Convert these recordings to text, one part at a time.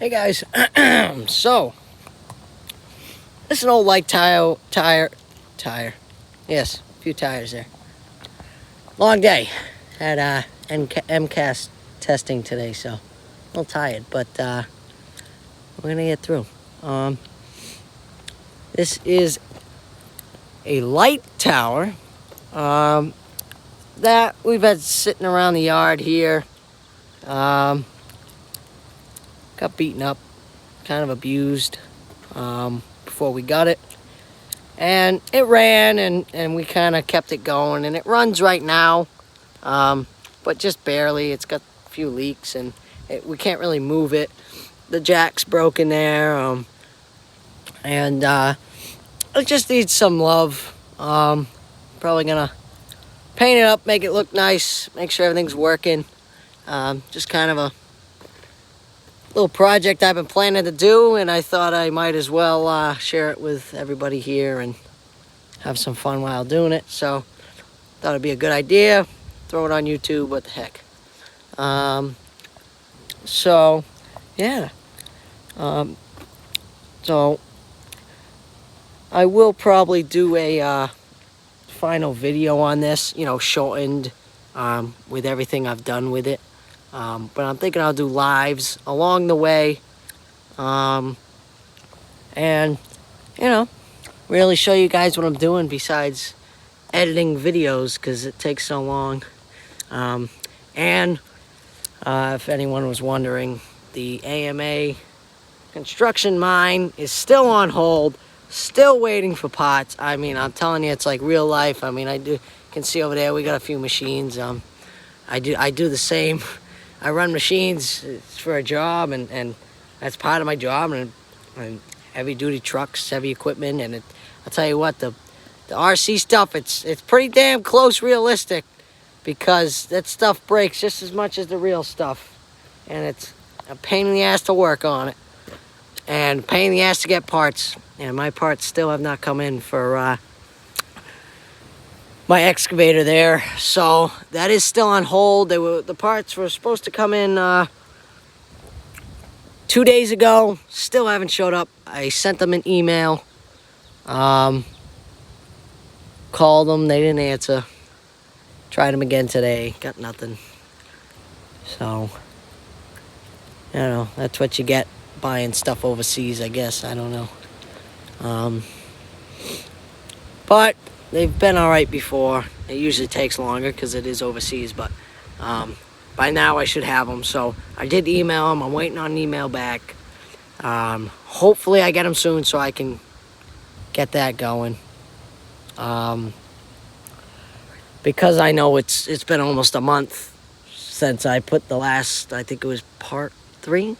Hey guys, so this is an old light tire. Yes, a few tires there. Long day. Had MCAS testing today, so a little tired, but we're gonna get through. This is a light tower that we've had sitting around the yard here. Got beaten up, kind of abused before we got it, and it ran, and we kind of kept it going, and it runs right now, but just barely. It's got a few leaks, and we can't really move it. The jack's broken there, and it just needs some love. Probably gonna paint it up, make it look nice, make sure everything's working. Just kind of a little project I've been planning to do, and I thought I might as well share it with everybody here and have some fun while doing it. So thought it'd be a good idea. Throw it on YouTube. What the heck? So yeah. So I will probably do a final video on this, shortened with everything I've done with it. But I'm thinking I'll do lives along the way, and really show you guys what I'm doing besides editing videos, because it takes so long. And if anyone was wondering, the AMA construction mine is still on hold, still waiting for parts. I mean, I'm telling you, it's like real life. I mean, you can see over there we got a few machines. I do the same. I run machines for a job, and that's part of my job, and heavy duty trucks, heavy equipment, and I'll tell you what, the RC stuff, it's pretty damn close realistic, because that stuff breaks just as much as the real stuff, and it's a pain in the ass to work on it, and a pain in the ass to get parts, and my parts still have not come in for my excavator there, so that is still on hold. The parts were supposed to come in 2 days ago, still haven't showed up. I sent them an email, called them, they didn't answer. Tried them again today, got nothing. So, that's what you get buying stuff overseas, I guess. I don't know. But they've been all right before. It usually takes longer because it is overseas, but by now I should have them. So I did email them. I'm waiting on an email back. Hopefully I get them soon so I can get that going. Because I know it's been almost a month since I put the last, I think it was part 3.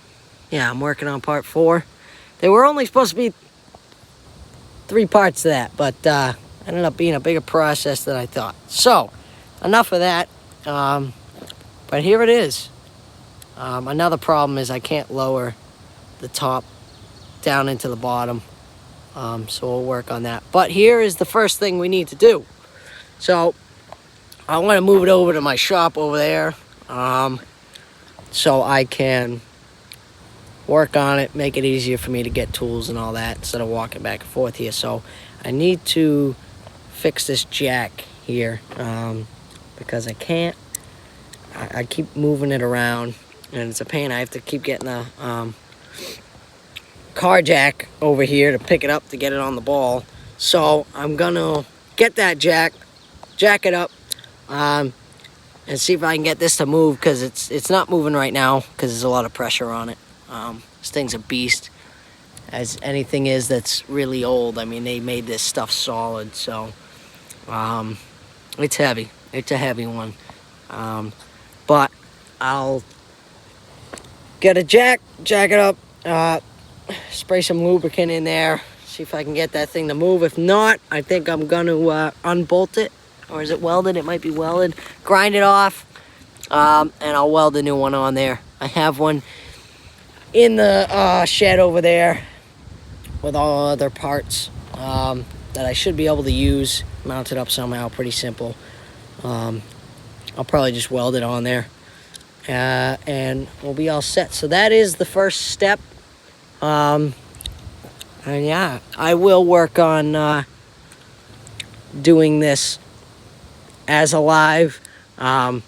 Yeah, I'm working on part 4. They were only supposed to be 3 parts to that, but ended up being a bigger process than I thought. So, enough of that. But here it is. Another problem is I can't lower the top down into the bottom. So we'll work on that. But here is the first thing we need to do. So, I want to move it over to my shop over there. So I can work on it, make it easier for me to get tools and all that instead of walking back and forth here. So I need to fix this jack here, because I can't. I keep moving it around, and it's a pain. I have to keep getting the car jack over here to pick it up to get it on the ball. So I'm gonna get that jack it up, and see if I can get this to move, because it's not moving right now because there's a lot of pressure on it. This thing's a beast, as anything is that's really old. I mean, they made this stuff solid, so it's heavy. It's a heavy one. But I'll get a jack it up, spray some lubricant in there, see if I can get that thing to move. If not, I think I'm going to unbolt it. Or is it welded? It might be welded. Grind it off, and I'll weld a new one on there. I have one in the shed over there with all other parts that I should be able to use, mount it up somehow, pretty simple. I'll probably just weld it on there, and we'll be all set. So that is the first step. And yeah, I will work on doing this as a live, but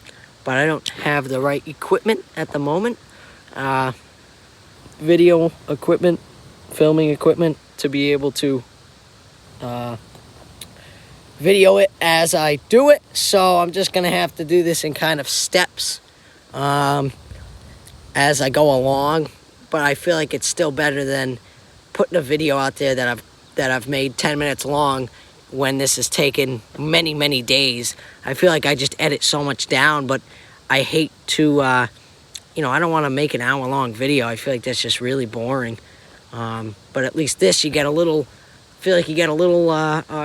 I don't have the right equipment at the moment. Video equipment, filming equipment to be able to video it as I do it. So I'm just gonna have to do this in kind of steps as I go along. But I feel like it's still better than putting a video out there that I've made 10 minutes long when this has taken many days. I feel like I just edit so much down, but I hate to you know, I don't want to make an hour-long video. I feel like that's just really boring. But at least this, you get a little, feel like you get a little,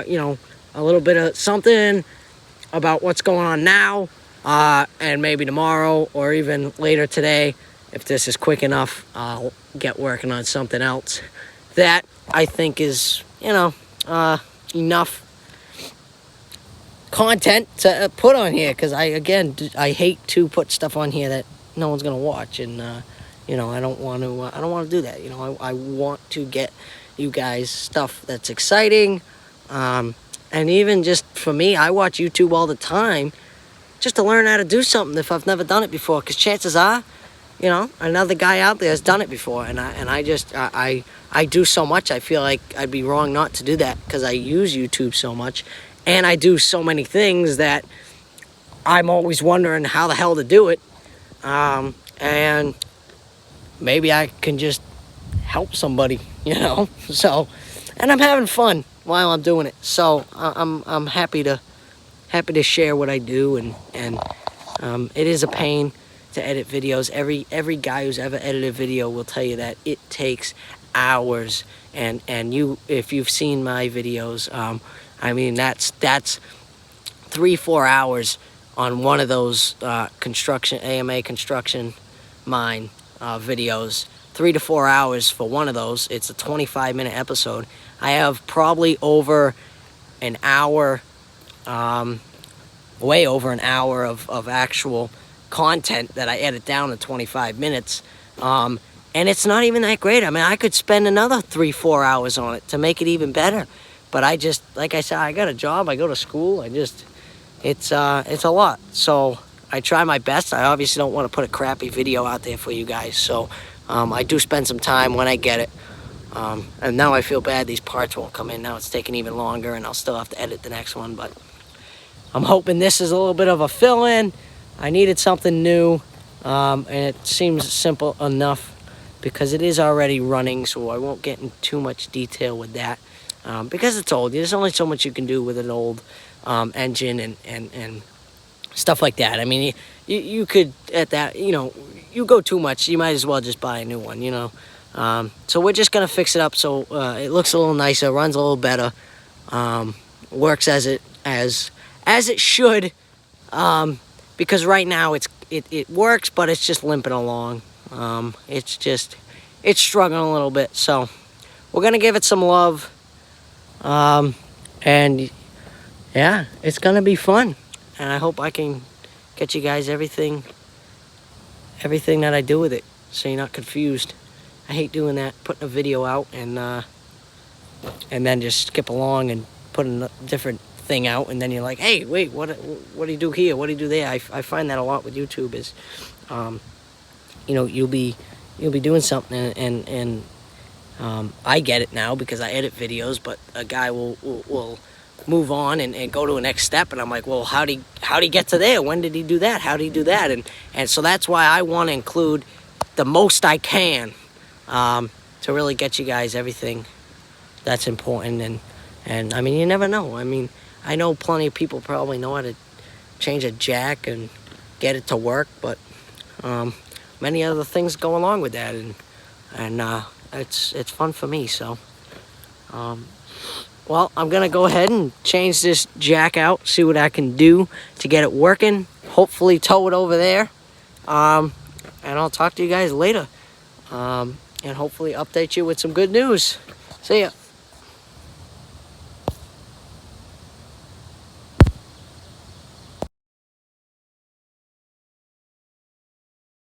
you know, a little bit of something about what's going on now, and maybe tomorrow or even later today. If this is quick enough, I'll get working on something else that I think is, you know, enough content to put on here. Because I hate to put stuff on here that no one's gonna watch, and you know, I don't want to do that. You know, I want to get you guys stuff that's exciting, and even just for me, I watch YouTube all the time just to learn how to do something if I've never done it before. Because chances are, you know, another guy out there has done it before, and I do so much. I feel like I'd be wrong not to do that because I use YouTube so much, and I do so many things that I'm always wondering how the hell to do it. And maybe I can just help somebody, you know. So, and I'm having fun while I'm doing it. So I'm happy to share what I do, and it is a pain to edit videos. Every guy who's ever edited a video will tell you that it takes hours, and if you've seen my videos, I mean that's 3-4 hours on one of those AMA construction mine videos. 3 to 4 hours for one of those. It's a 25-minute episode. I have probably over an hour, way over an hour of actual content that I edit down to 25 minutes. And it's not even that great. I mean, I could spend another 3-4 hours on it to make it even better. But I just, like I said, I got a job, I go to school, it's a lot. So I try my best. I obviously don't want to put a crappy video out there for you guys. So I do spend some time when I get it. And now I feel bad these parts won't come in. Now it's taking even longer, and I'll still have to edit the next one. But I'm hoping this is a little bit of a fill-in. I needed something new, and it seems simple enough because it is already running, so I won't get in too much detail with that. Because it's old. There's only so much you can do with an old engine and stuff like that. I mean, you could, at that, you know, you go too much, you might as well just buy a new one, you know. So we're just going to fix it up so it looks a little nicer, runs a little better, works as it should, because right now it works, but it's just limping along. It's struggling a little bit, so we're going to give it some love. And yeah, it's gonna be fun, and I hope I can get you guys everything that I do with it, so you're not confused. I hate doing that, putting a video out and then just skip along and put a different thing out, and then you're like, hey, wait, what do you do here? What do you do there? I find that a lot with YouTube is, you know, you'll be doing something and I get it now because I edit videos, but a guy will move on and go to a next step, and I'm like, well, how'd he get to there? When did he do that? How'd he do that? And so that's why I want to include the most I can, to really get you guys everything that's important. And I mean, you never know. I mean, I know plenty of people probably know how to change a jack and get it to work, but many other things go along with that, and it's fun for me. So well, I'm gonna go ahead and change this jack out, see what I can do to get it working, hopefully tow it over there, and I'll talk to you guys later, and hopefully update you with some good news. See ya.